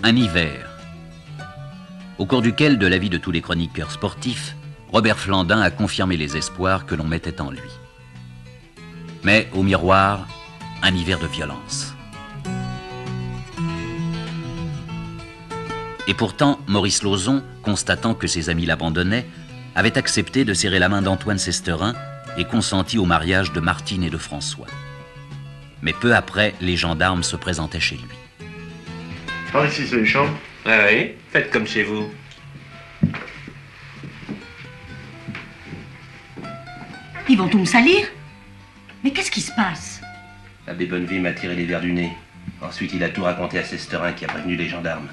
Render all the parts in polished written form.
Un hiver, au cours duquel, de l'avis de tous les chroniqueurs sportifs, Robert Flandin a confirmé les espoirs que l'on mettait en lui. Mais, au miroir, un hiver de violence. Et pourtant, Maurice Lauzon, constatant que ses amis l'abandonnaient, avait accepté de serrer la main d'Antoine Sesterin et consenti au mariage de Martine et de François. Mais peu après, les gendarmes se présentaient chez lui. Par ici, c'est les chambres. Ah oui, faites comme chez vous. Ils vont tout me salir? Mais qu'est-ce qui se passe? L'abbé Bonneville m'a tiré les verres du nez. Ensuite, il a tout raconté à Sesterin qui a prévenu les gendarmes.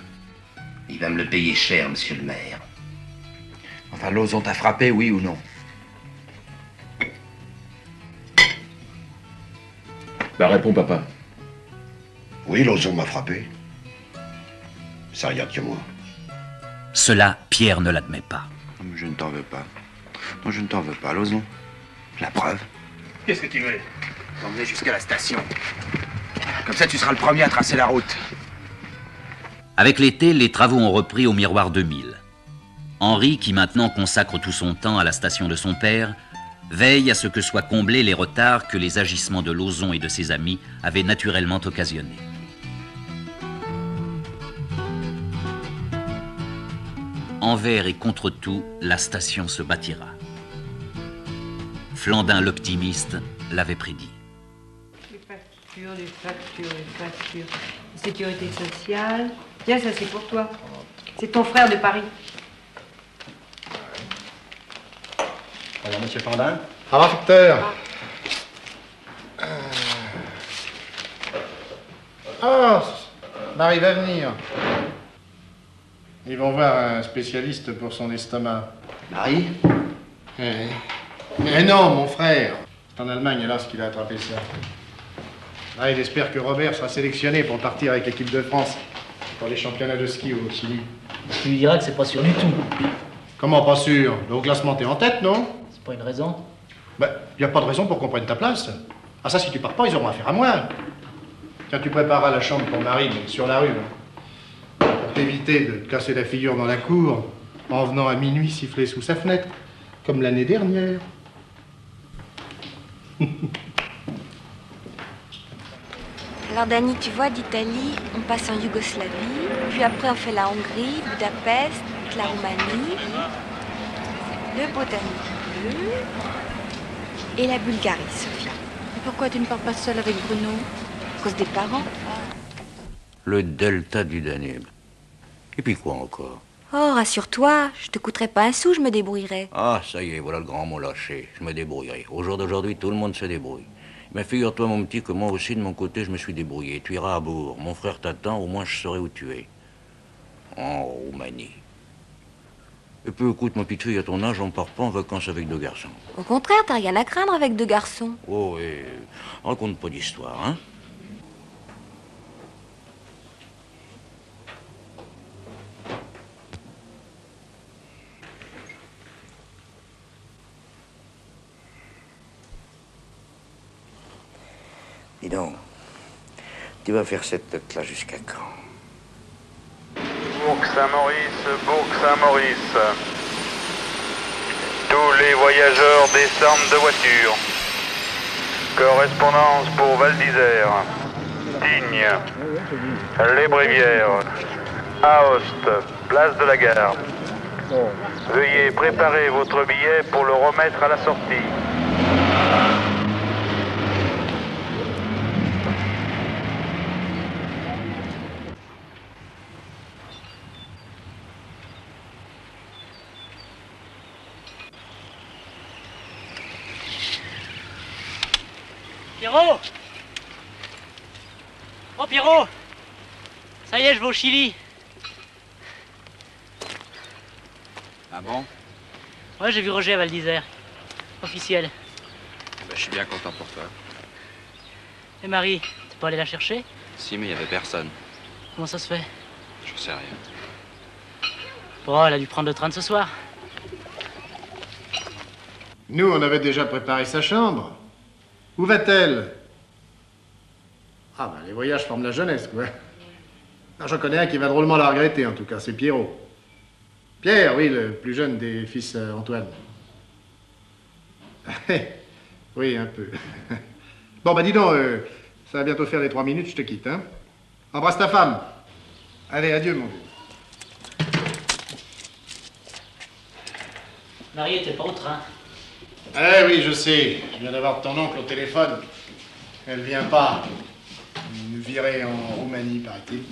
Il va me le payer cher, monsieur le maire. Enfin, Lauzon t'a frappé, oui ou non? Bah réponds, papa. Oui, Lauzon m'a frappé. Ça regarde que moi. Cela, Pierre ne l'admet pas. Non, mais je ne t'en veux pas. Non, je ne t'en veux pas, Lauzon. La preuve. Qu'est-ce que tu veux? T'emmener jusqu'à la station. Comme ça, tu seras le premier à tracer la route. Avec l'été, les travaux ont repris au Miroir 2000. Henri, qui maintenant consacre tout son temps à la station de son père, veille à ce que soient comblés les retards que les agissements de Lauzon et de ses amis avaient naturellement occasionnés. Envers et contre tout, la station se bâtira. Flandin l'optimiste l'avait prédit. Les factures. Sécurité sociale. Tiens, ça c'est pour toi. C'est ton frère de Paris. Alors, monsieur Flandin? Ça va, facteur? Ah, on arrive à venir. Ils vont voir un spécialiste pour son estomac. Marie? Mais non, mon frère. C'est en Allemagne, alors, qu'il a attrapé ça. Là, il espère que Robert sera sélectionné pour partir avec l'équipe de France pour les championnats de ski au Chili. Tu lui diras que c'est pas sûr du tout. Comment pas sûr? Au classement, t'es en tête, non? C'est pas une raison. Ben, y a pas de raison pour qu'on prenne ta place. Ah ça, si tu pars pas, ils auront affaire à moi. Tiens, tu prépareras la chambre pour Marie, mais sur la rue. Pour t'éviter de te casser la figure dans la cour en venant à minuit siffler sous sa fenêtre, comme l'année dernière. Alors Dani, tu vois, d'Italie, on passe en Yougoslavie, puis après on fait la Hongrie, Budapest, la Roumanie, le Botanique bleu et la Bulgarie, Sophia. Et pourquoi tu ne pars pas seule avec Bruno? À cause des parents? Le delta du Danube. Et puis quoi encore? Oh, rassure-toi, je te coûterai pas un sou, je me débrouillerai. Ah, ça y est, voilà le grand mot lâché. Je me débrouillerai. Au jour d'aujourd'hui, tout le monde se débrouille. Mais figure-toi, mon petit, que moi aussi, de mon côté, je me suis débrouillé. Tu iras à Bourg. Mon frère t'attend, au moins je saurai où tu es. En Roumanie. Et puis écoute, ma petite fille, à ton âge, on part pas en vacances avec deux garçons. Au contraire, t'as rien à craindre avec deux garçons. Oh, et raconte pas d'histoire, hein? Dis donc, tu vas faire cette tête-là jusqu'à quand? Bourg-Saint-Maurice. Tous les voyageurs descendent de voiture. Correspondance pour Val d'Isère, Tignes, Les Brévières, Aoste, place de la Gare. Veuillez préparer votre billet pour le remettre à la sortie. Pierrot! Oh Pierrot! Ça y est, je vais au Chili. Ah bon? Ouais, j'ai vu Roger à Val d'Isère. Officiel. Bah, je suis bien content pour toi. Et Marie, t'es pas allé la chercher? Si, mais il y avait personne. Comment ça se fait? J'en sais rien. Bon, elle a dû prendre le train de ce soir. Nous, on avait déjà préparé sa chambre. Où va-t-elle? Ah ben, les voyages forment la jeunesse, quoi. Ah, j'en connais un qui va drôlement la regretter, en tout cas, c'est Pierrot. Pierre, oui, le plus jeune des fils Antoine. Oui, un peu. Bon, bah dis donc, ça va bientôt faire les 3 minutes, je te quitte, hein. Embrasse ta femme. Allez, adieu, mon vieux. Marie était pas au train. Eh oui, je sais. Je viens d'avoir ton oncle au téléphone. Elle vient pas. Nous virer en Roumanie, paraît-il.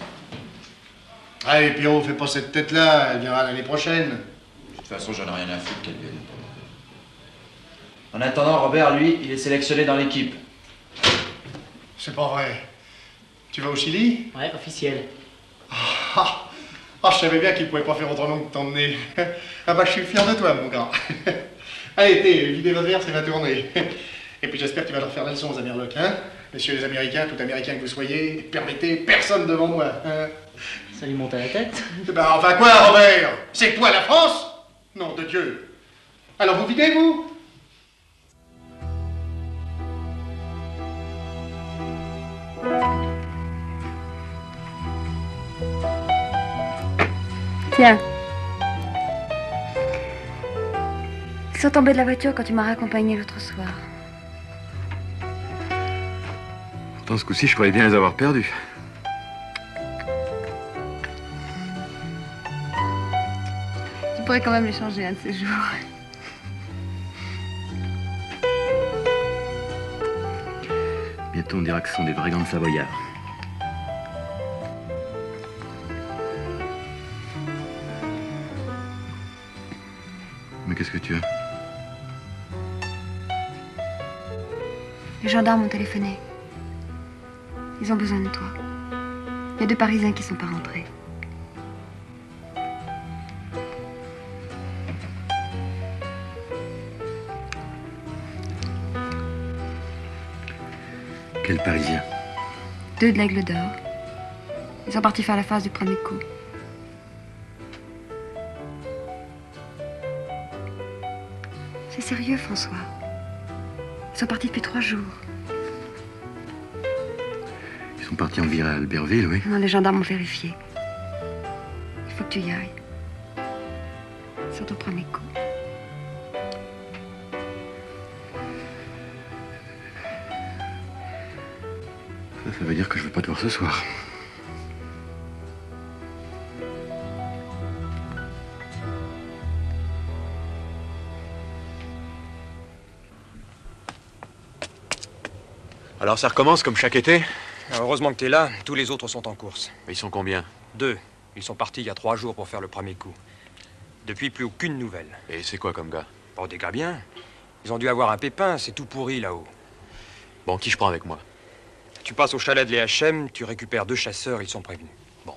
Allez, Pierrot, fais pas cette tête-là. Elle viendra l'année prochaine. De toute façon, j'en ai rien à foutre qu'elle vienne. En attendant, Robert, lui, il est sélectionné dans l'équipe. C'est pas vrai. Tu vas au Chili? Ouais, officiel. Ah, je savais bien qu'il pouvait pas faire autrement que t'emmener. Ah bah, je suis fier de toi, mon gars. Allez, videz votre verre, c'est ma tournée. Et puis j'espère que tu vas leur faire la leçon aux Amerlocs, hein? Messieurs les Américains, tout Américain que vous soyez, permettez personne devant moi, hein? Ça lui monte à la tête? Bah enfin quoi, Robert? C'est toi la France? Nom de Dieu. Alors vous videz, vous? Tiens. Ils sont tombés de la voiture quand tu m'as raccompagné l'autre soir. Pourtant, ce coup-ci, je croyais bien les avoir perdus. Tu pourrais quand même les changer un de ces jours. Bientôt, on dira que ce sont des vrais gants de Savoyard. Mais qu'est-ce que tu as? Les gendarmes ont téléphoné. Ils ont besoin de toi. Il y a 2 Parisiens qui sont pas rentrés. Quel Parisien? 2 de l'Aigle d'Or. Ils sont partis faire la phase du premier coup. C'est sérieux, François. Ils sont partis depuis 3 jours. Ils sont partis en virée à Albertville, oui. Non, les gendarmes ont vérifié. Il faut que tu y ailles. Surtout au premier coup. Ça veut dire que je vais pas te voir ce soir. Alors ça recommence comme chaque été? Heureusement que t'es là, tous les autres sont en course. Ils sont combien? 2. Ils sont partis il y a 3 jours pour faire le premier coup. Depuis, plus aucune nouvelle. Et c'est quoi comme gars? Pas des gars bien. Ils ont dû avoir un pépin, c'est tout pourri là-haut. Bon, qui je prends avec moi? Tu passes au chalet de l'EHM, tu récupères 2 chasseurs, ils sont prévenus. Bon.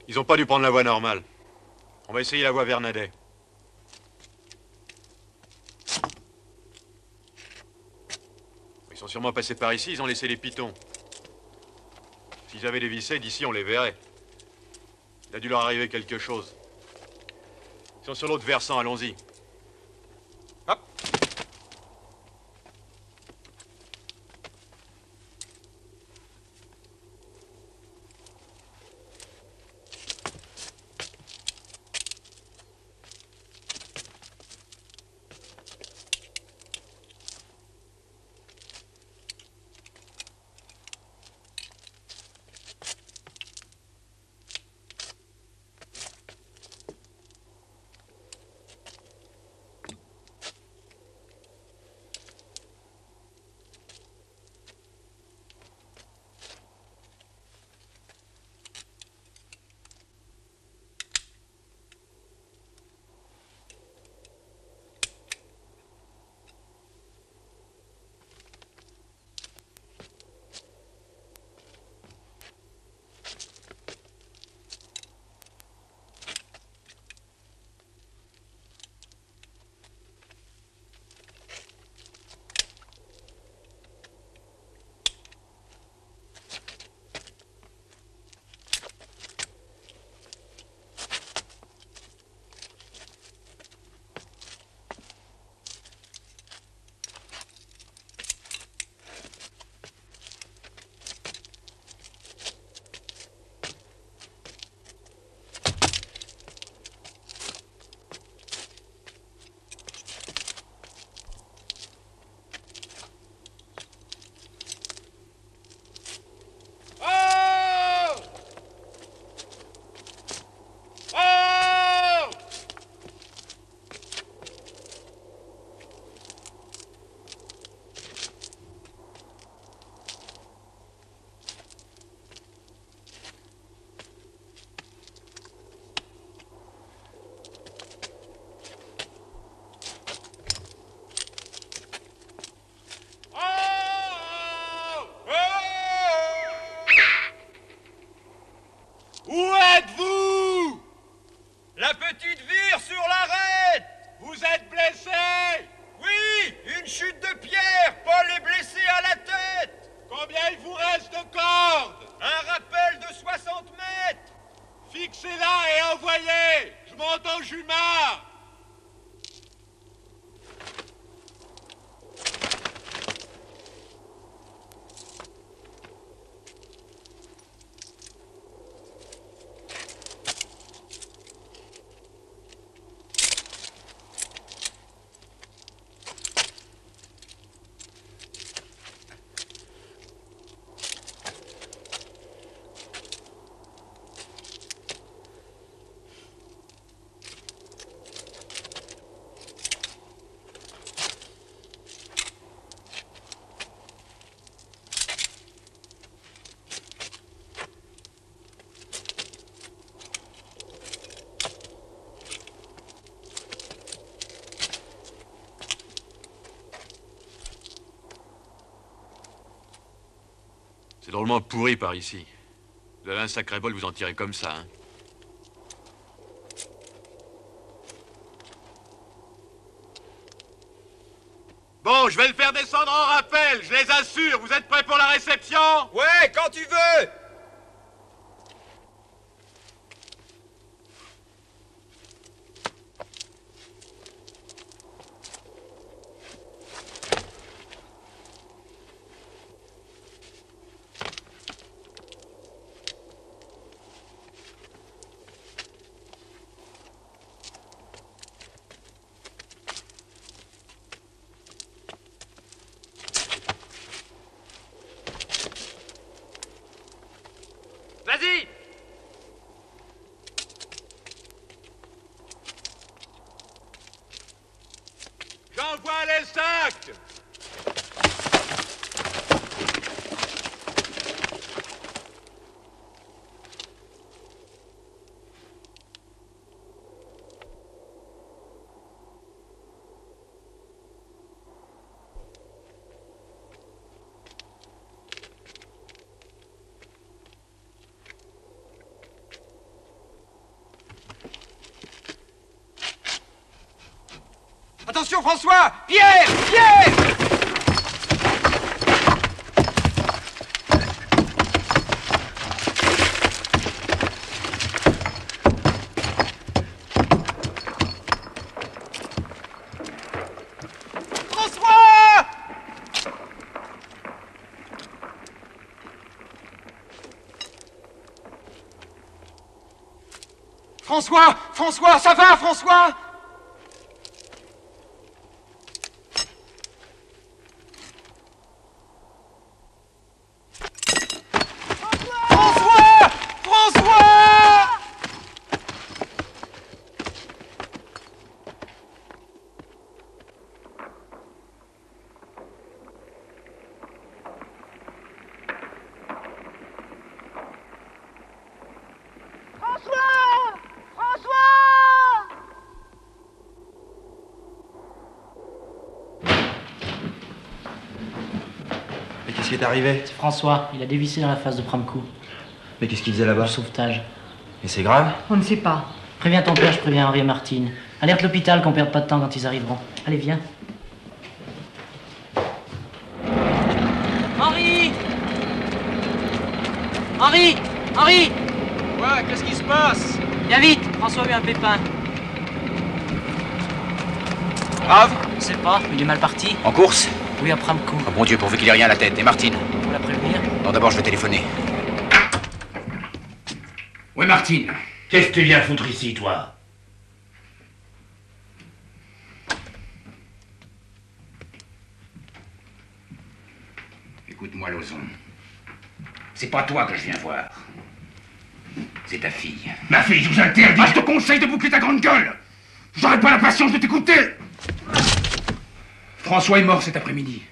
Ils ont pas dû prendre la voie normale. On va essayer la voie Vernadet. Ils sont sûrement passés par ici, ils ont laissé les pitons. S'ils avaient dévissé, d'ici on les verrait. Il a dû leur arriver quelque chose. Ils sont sur l'autre versant, allons-y. Hop! Où êtes-vous? La petite vire sur l'arête! Vous êtes blessé? Oui, une chute de pierre, Paul est blessé à la tête! Combien il vous reste de cordes? Un rappel de 60 mètres! Fixez-la et envoyez! Je m'entends Jumard! C'est drôlement pourri par ici. Vous avez un sacré bol, vous en tirez comme ça, hein. Bon, je vais le faire descendre en rappel, je les assure. Vous êtes prêts pour la réception? Ouais, quand tu veux. Vas-y! J'envoie les sacs! Attention, François! Pierre! Pierre! François! François! François, ça va, François? François! François! Mais qu'est-ce qui est arrivé? C'est François, il a dévissé dans la face de Pramcou. Mais qu'est-ce qu'il faisait là-bas? Le sauvetage. Et c'est grave? On ne sait pas. Préviens ton père, je préviens Henri et Martine. Alerte l'hôpital qu'on perde pas de temps quand ils arriveront. Allez, viens. Henri! Henri! Henri! Ouais, qu'est-ce qui se passe? Viens vite, François a eu un pépin. Grave? Je sais pas, il est mal parti. En course? Oui, à Pramcou. Oh mon Dieu, pourvu qu'il ait rien à la tête. Et Martine? Faut la prévenir. Non, d'abord, je vais téléphoner. Oui, Martine. Qu'est-ce que tu viens foutre ici, toi? Écoute-moi, Lauzon. C'est pas toi que je viens voir. C'est ta fille. Ma fille, je vous interdis! Ah, je te conseille de boucler ta grande gueule! J'aurais pas la patience de t'écouter! François est mort cet après-midi.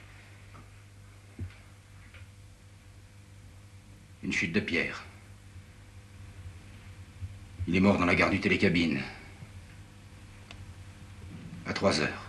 Une chute de pierre. Il est mort dans la gare du télécabine. À 3 heures.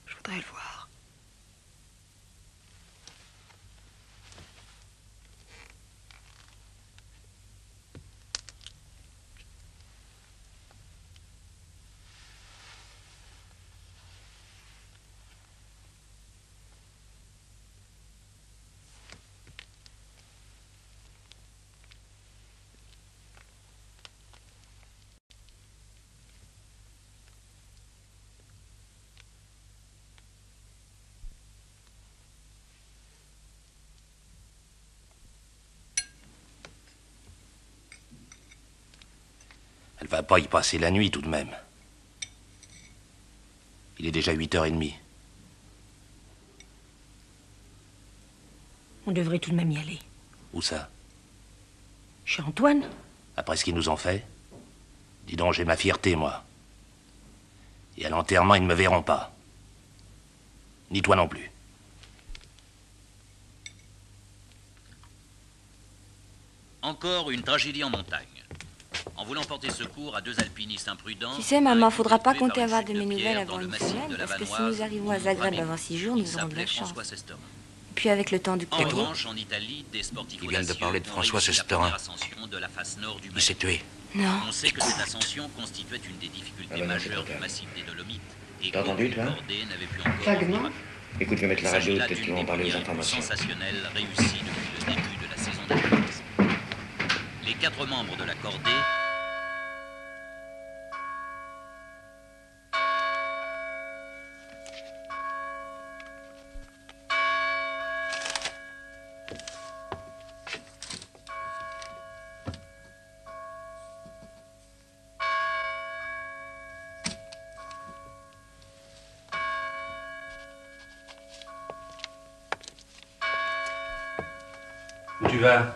Je voudrais le voir. Elle va pas y passer la nuit tout de même. Il est déjà 8h30. On devrait tout de même y aller. Où ça? Chez Antoine? Après ce qu'ils nous ont fait? Dis donc, j'ai ma fierté, moi. Et à l'enterrement, ils ne me verront pas. Ni toi non plus. Encore une tragédie en montagne. En voulant porter secours à 2 alpinistes imprudents... Tu sais, maman, faudra pas compter avoir de mes nouvelles avant une semaine, parce que si nous arrivons à Zagreb avant 6 jours, nous aurons de la chance. Et puis avec le temps du En courrier... revanche, en Italie, des sportifs Ils viennent de audacieux parler de ont François réussi la Sesterin. première ascension de la face nord du Il s'est tué. Non. On sait que cette ascension constituait une des difficultés majeures du massif des Dolomites T'as entendu, toi? Vaguement. Écoute, je vais mettre la radio, peut-être qu'ils vont parler aux informations. Sensationnel réussi depuis le début de la saison d'athlétisme. Les 4 membres de la cordée Où tu vas?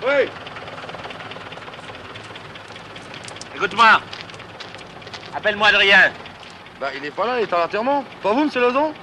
Oui. Écoute-moi. Appelle-moi Adrien. Bah, il est pas là, il est à l'enterrement. Pas vous, monsieur Lozon?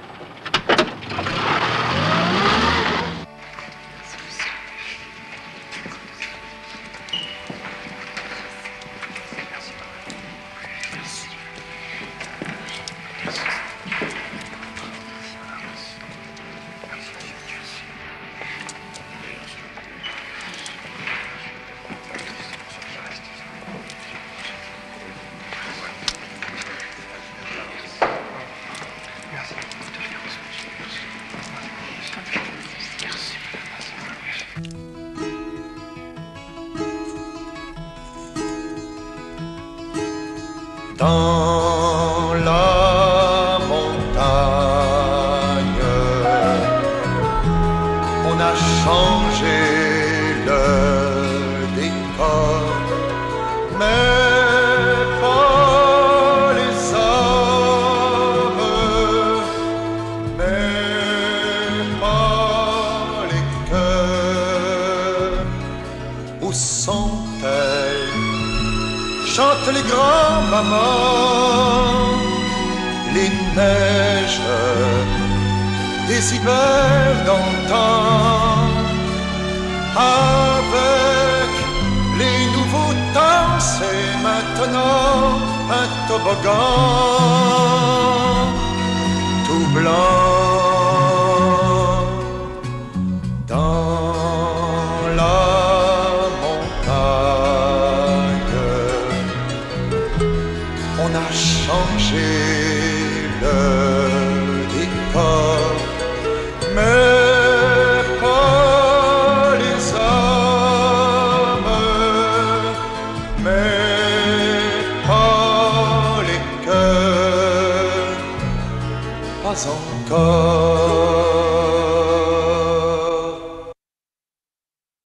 Dans la montagne, on a changé le décor, mais pas les hommes, mais pas les cœurs. Où sont-elles? Chantent les grands-mamans, les neiges des hivers d'antan. Avec les nouveaux temps, c'est maintenant un toboggan tout blanc. Dans la on a changé le décor, mais pas les hommes, mais pas les cœurs, pas encore.